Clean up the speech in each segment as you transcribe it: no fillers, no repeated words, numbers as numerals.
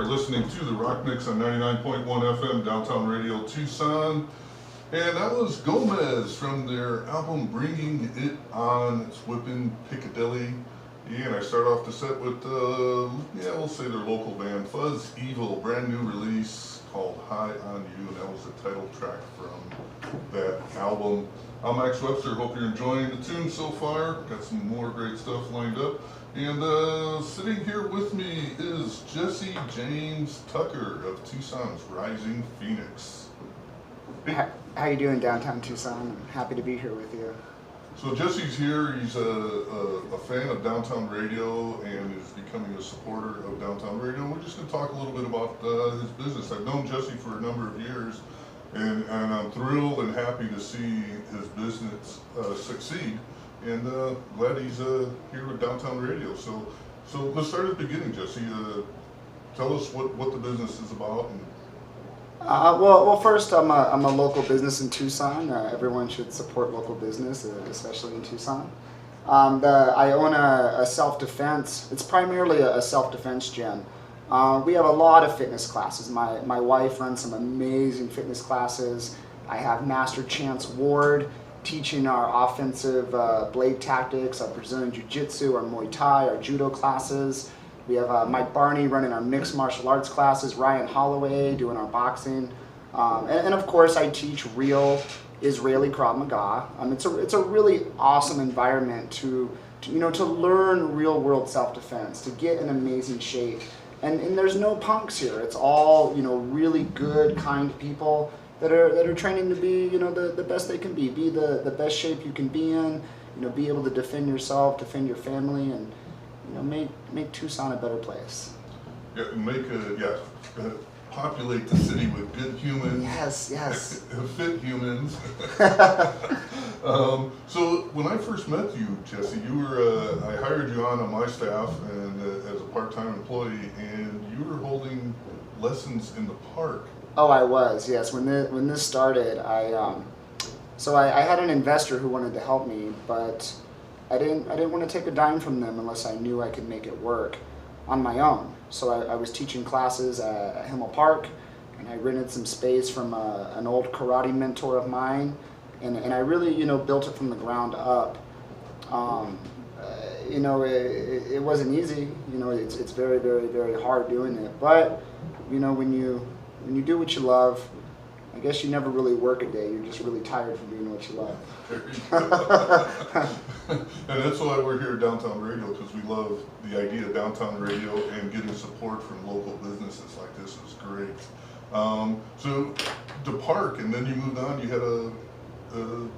are listening to the Rock Mix on 99.1 FM, Downtown Radio Tucson. And that was Gomez from their album Bringing It On. It's Whippin' Piccadilly. And I start off the set with, we'll say their local band, Fuzz Evil, brand new release called High on You. And that was the title track from that album. I'm Max Webster. Hope you're enjoying the tune so far. Got some more great stuff lined up. And sitting here with me is Jesse James Tucker of Tucson's Rising Phoenix. How you doing, downtown Tucson? I'm happy to be here with you. So Jesse's here. He's a fan of Downtown Radio and is becoming a supporter of Downtown Radio. We're just going to talk a little bit about his business. I've known Jesse for a number of years, and I'm thrilled and happy to see his business succeed. And glad he's here with Downtown Radio. So let's start at the beginning, Jesse. Tell us what the business is about. And well, first, I'm a local business in Tucson. Everyone should support local business, especially in Tucson. I own a self-defense. It's primarily a self-defense gym. We have a lot of fitness classes. My wife runs some amazing fitness classes. I have Master Chance Ward teaching our offensive blade tactics, our Brazilian Jiu-Jitsu, our Muay Thai, our Judo classes. We have Mike Barney running our mixed martial arts classes, Ryan Holloway doing our boxing. And of course, I teach real Israeli Krav Maga. It's a really awesome environment to learn real world self-defense, to get in amazing shape. And there's no punks here. It's all, really good, kind people that are training to be, the best they can be the best shape you can be in, be able to defend yourself, defend your family, and make Tucson a better place. Yeah, populate the city with good humans. Yes. Fit humans. So when I first met you, Jesse, you were I hired you on my staff and as a part-time employee, and you were holding lessons in the park. Oh, I was, yes. When this started, I had an investor who wanted to help me, but I didn't want to take a dime from them unless I knew I could make it work on my own. So I was teaching classes at Himmel Park, and I rented some space from an old karate mentor of mine, and I really built it from the ground up. It wasn't easy. It's very, very, very hard doing it, but when you do what you love, I guess you never really work a day. You're just really tired from doing what you love. And that's why we're here at Downtown Radio, because we love the idea of Downtown Radio, and getting support from local businesses like this is great. So the park, and then you moved on. You had a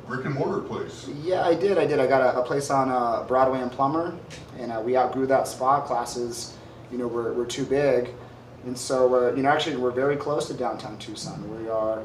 brick and mortar place. Yeah, I did. I got a place on Broadway and Plummer, and we outgrew that spot. Classes, were too big. And so we're very close to downtown Tucson. We are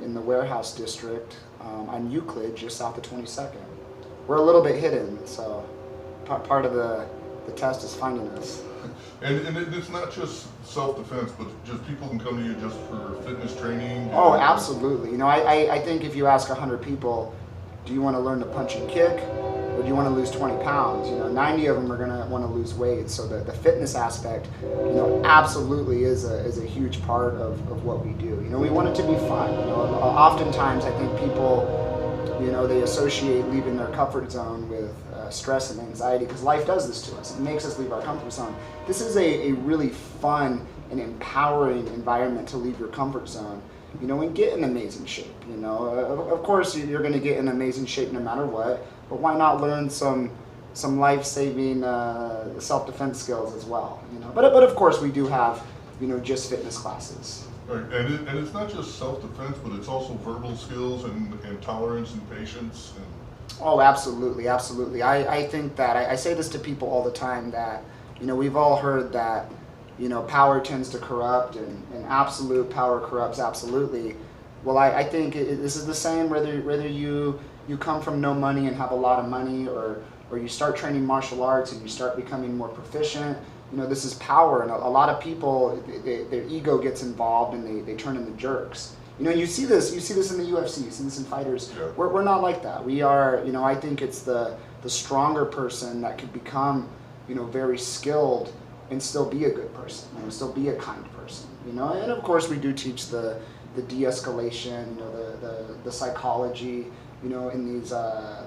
in the Warehouse District on Euclid, just south of 22nd. We're a little bit hidden, so part of the test is finding us. And it's not just self-defense, but just people can come to you just for fitness training? Oh, absolutely. I think if you ask 100 people, do you want to learn to punch and kick? Or do you want to lose 20 pounds? 90 of them are going to want to lose weight. So the fitness aspect, absolutely is a huge part of what we do. We want it to be fun. Oftentimes I think people, they associate leaving their comfort zone with stress and anxiety, because life does this to us. It makes us leave our comfort zone. This is a really fun and empowering environment to leave your comfort zone, and get in amazing shape. Of course you're going to get in amazing shape no matter what. But why not learn some life-saving self-defense skills as well? But of course we do have just fitness classes. Right. And it's not just self-defense, but it's also verbal skills and tolerance and patience. Oh, absolutely. I think that I say this to people all the time, that we've all heard that power tends to corrupt, and absolute power corrupts absolutely. Well, I think this is the same whether you come from no money and have a lot of money, or you start training martial arts and you start becoming more proficient. This is power, and a lot of people, their ego gets involved and they turn into jerks. You see this in the UFC, you see this in fighters. Yeah. We're not like that. We are, I think it's the stronger person that could become, very skilled and still be a good person, still be a kind person, And of course, we do teach the de-escalation, the psychology, in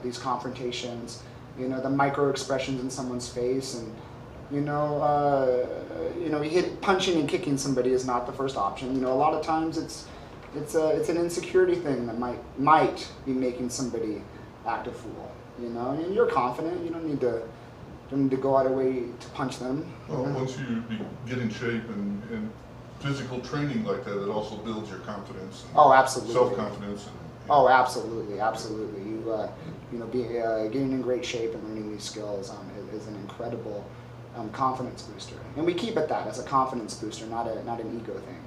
these confrontations, the micro expressions in someone's face, and punching and kicking somebody is not the first option. A lot of times it's an insecurity thing that might be making somebody act a fool. And you're confident. You don't need to go out of the way to punch them. Well, once you get in shape and physical training like that, it also builds your confidence. And Absolutely. Self-confidence. Absolutely. Getting in great shape and learning these skills is an incredible confidence booster, and we keep it that as a confidence booster, not an ego thing.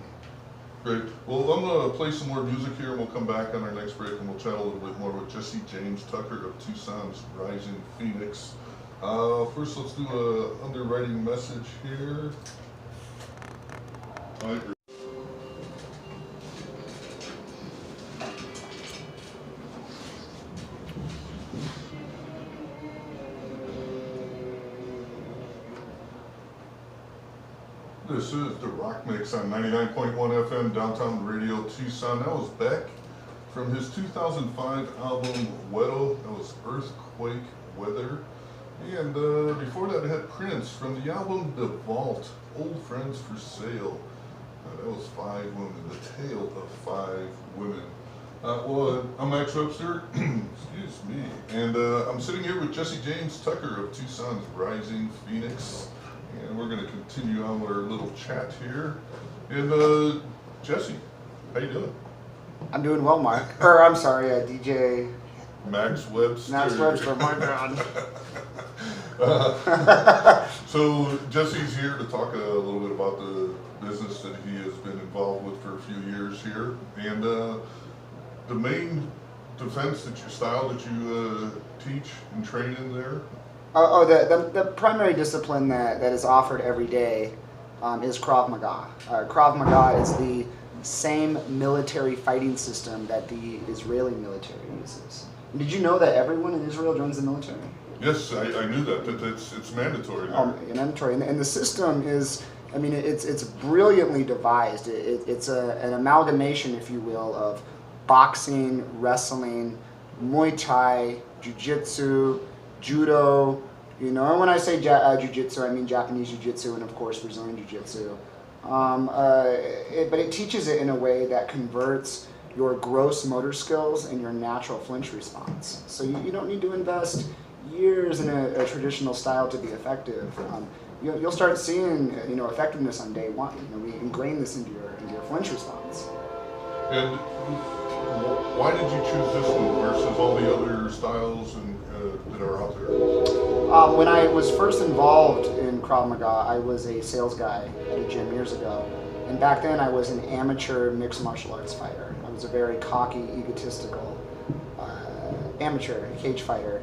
Great. Well, I'm going to play some more music here, and we'll come back on our next break, and we'll chat a little bit more with Jesse James Tucker of Tucson's Rising Phoenix. First, let's do a underwriting message here. All right. This is the Rock Mix on 99.1 FM Downtown Radio Tucson. That was Beck from his 2005 album Weather. That was Earthquake Weather. And before that, I had Prince from the album The Vault, Old Friends for Sale. That was 5 women, the tale of 5 women. I'm Max Webster, excuse me, and I'm sitting here with Jesse James Tucker of Tucson's Rising Phoenix. And we're going to continue on with our little chat here. And Jesse, how you doing? I'm doing well, Mark. I'm sorry, DJ Max Webster. Max Webster, my God. So Jesse's here to talk a little bit about the business that he has been involved with for a few years here. And the main defense style that you teach and train in there? The primary discipline that is offered every day is Krav Maga. Krav Maga is the same military fighting system that the Israeli military uses. Did you know that everyone in Israel joins the military? Yes, I knew that. It's mandatory. Mandatory, and the system is, it's brilliantly devised. It's an amalgamation, if you will, of boxing, wrestling, Muay Thai, Jiu-Jitsu, Judo, and when I say Jiu-Jitsu, I mean Japanese Jiu-Jitsu and of course Brazilian Jiu-Jitsu. But it teaches it in a way that converts your gross motor skills and your natural flinch response. So you don't need to invest years in a traditional style to be effective. You'll start seeing effectiveness on day one. We ingrain this into your flinch response. And why did you choose this one versus all the other styles that are out there? When I was first involved in Krav Maga, I was a sales guy at a gym years ago. And back then I was an amateur mixed martial arts fighter. I was a very cocky, egotistical amateur cage fighter.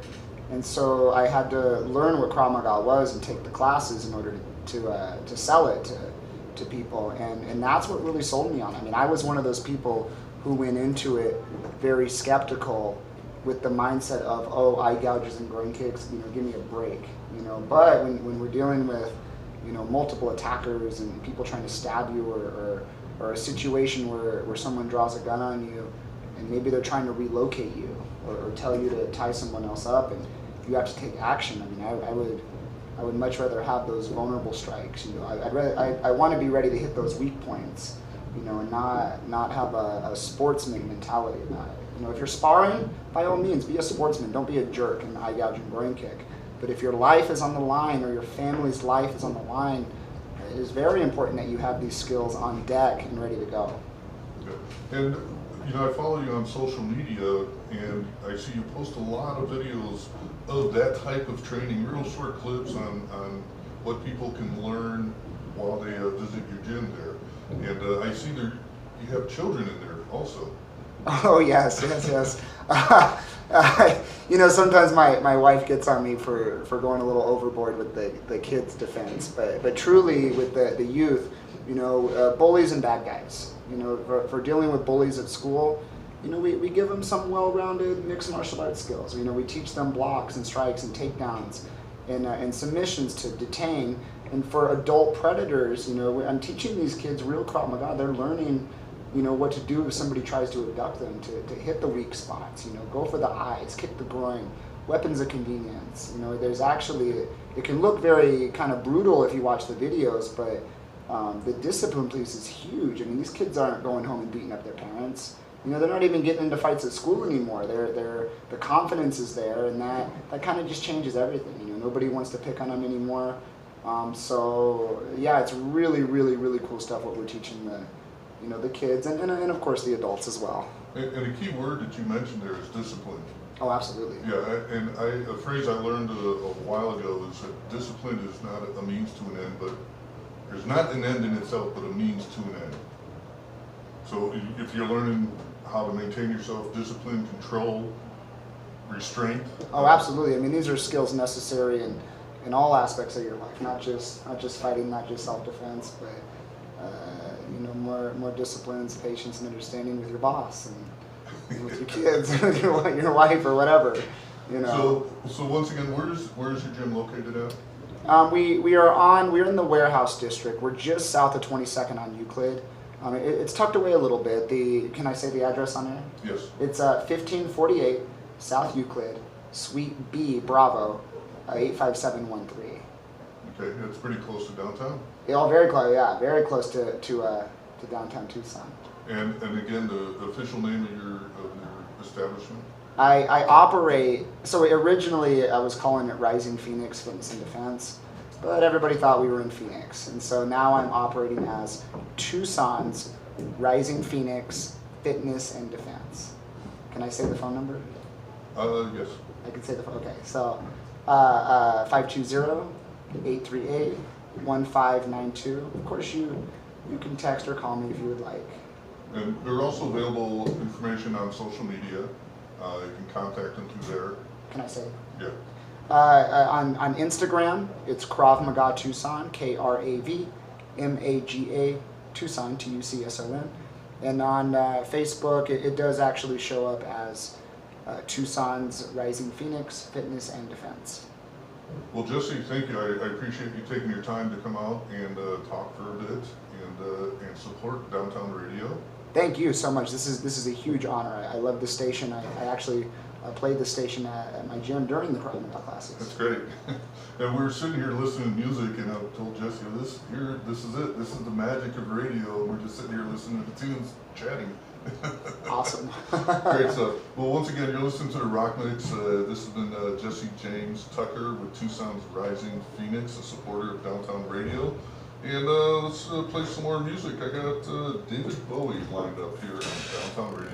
And so I had to learn what Krav Maga was and take the classes in order to sell it to people. And that's what really sold me on it. I was one of those people who went into it very skeptical with the mindset of, eye gouges and groin kicks, give me a break, But when we're dealing with, multiple attackers and people trying to stab you or a situation where someone draws a gun on you and maybe they're trying to relocate you or tell you to tie someone else up and you have to take action. I would much rather have those vulnerable strikes. I want to be ready to hit those weak points, and not have a sportsman mentality about it. If you're sparring, by all means, be a sportsman. Don't be a jerk and eye gouge and groin kick. But if your life is on the line or your family's life is on the line, it is very important that you have these skills on deck and ready to go. Okay. And I follow you on social media, and I see you post a lot of videos of that type of training, real short clips on what people can learn while they visit your gym there. And I see you have children in there also. Oh yes. Sometimes my wife gets on me for going a little overboard with the kids' defense, but truly with the youth, bullies and bad guys. For dealing with bullies at school, we give them some well-rounded mixed martial arts skills. We teach them blocks and strikes and takedowns, and submissions to detain. And for adult predators, I'm teaching these kids real Krav Maga. They're learning, what to do if somebody tries to abduct them, to hit the weak spots, go for the eyes, kick the groin, weapons of convenience. There's actually, it can look very kind of brutal if you watch the videos, but the discipline piece is huge. I mean, these kids aren't going home and beating up their parents. They're not even getting into fights at school anymore. The confidence is there, and that kind of just changes everything. Nobody wants to pick on them anymore. So yeah, it's really, really, really cool stuff what we're teaching the kids and of course the adults as well. And a key word that you mentioned there is discipline. Oh, absolutely. Yeah, and a phrase I learned a while ago is that discipline is not a means to an end, but there's not an end in itself, but a means to an end. So if you're learning how to maintain yourself, discipline, control, restraint. Oh, absolutely. I mean, these are skills necessary in all aspects of your life, not just fighting, not just self-defense, but more disciplines, patience, and understanding with your boss and with your kids, with your wife or whatever. So once again, where's your gym located at? We're in the Warehouse District. We're just south of 22nd on Euclid. It's tucked away a little bit. Can I say the address on there? Yes. It's 1548 South Euclid, Suite B, Bravo, 85713. Okay, that's pretty close to downtown. Yeah, very close. Yeah, very close to downtown Tucson. And again, the official name of your establishment? I operate. So originally I was calling it Rising Phoenix Fitness and Defense, but everybody thought we were in Phoenix, and so now I'm operating as Tucson's Rising Phoenix Fitness and Defense. Can I say the phone number? Yes. I can say the phone. Okay, so 520-838-1592. Of course, you can text or call me if you would like. And there are also available information on social media. You can contact them through there. Can I say? Yeah. On Instagram, it's Krav Maga Tucson, KravMaga Tucson, TUCSON. And on Facebook, it does actually show up as Tucson's Rising Phoenix Fitness and Defense. Well, Jesse, thank you. I appreciate you taking your time to come out and talk for a bit and support Downtown Radio. Thank you so much. This is a huge honor. I love the station. I actually played the station at my gym during the Krav Maga classes. That's great. And we were sitting here listening to music, and I told Jesse, this is it. This is the magic of radio. And we're just sitting here listening to the tunes, chatting. Awesome. Great stuff. Well, once again, you're listening to the Rock Mix. This has been Jesse James Tucker with Tucson's Rising Phoenix, a supporter of Downtown Radio. And let's play some more music. I got David Bowie lined up here on Downtown Radio.